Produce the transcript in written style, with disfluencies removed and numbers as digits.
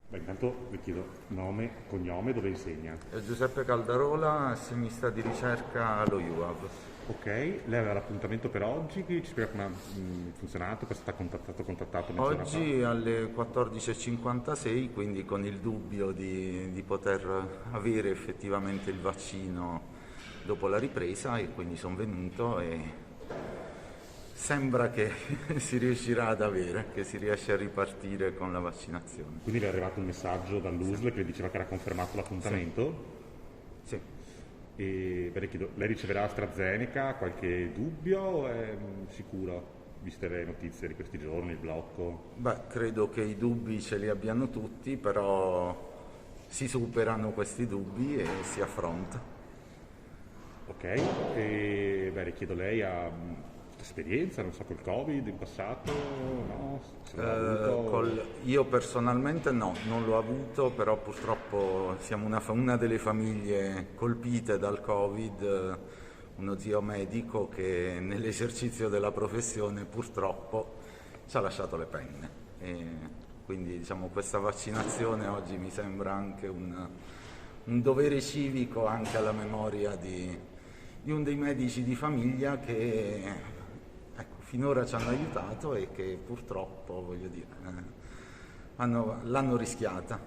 Beh, intanto vi chiedo nome, cognome, dove insegna. Giuseppe Caldarola, assemista di ricerca allo UAV. Ok, lei aveva l'appuntamento per oggi, ci spiega come ha funzionato, poi è stato contattato mezz'ora fa. Oggi alle 14.56, quindi con il dubbio di poter avere effettivamente il vaccino dopo la ripresa, e quindi sono venuto e sembra che si riuscirà ad avere, che si riesce a ripartire con la vaccinazione. Quindi le è arrivato un messaggio dall'USL che le diceva che era confermato Sì, l'appuntamento. sì. E beh, le chiedo, lei riceverà AstraZeneca, qualche dubbio o è sicuro, viste le notizie di questi giorni, il blocco? Beh, credo che i dubbi ce li abbiano tutti, però si superano questi dubbi e si affronta. Ok, e beh, le chiedo, lei ha esperienza, non so, col Covid in passato, no? Se l'ha avuto. Io personalmente no, non l'ho avuto, però purtroppo siamo una delle famiglie colpite dal Covid, uno zio medico che nell'esercizio della professione purtroppo ci ha lasciato le penne. E quindi diciamo, questa vaccinazione oggi mi sembra anche un dovere civico anche alla memoria di uno dei medici di famiglia che ecco, finora ci hanno aiutato e che purtroppo, voglio dire, l'hanno rischiata.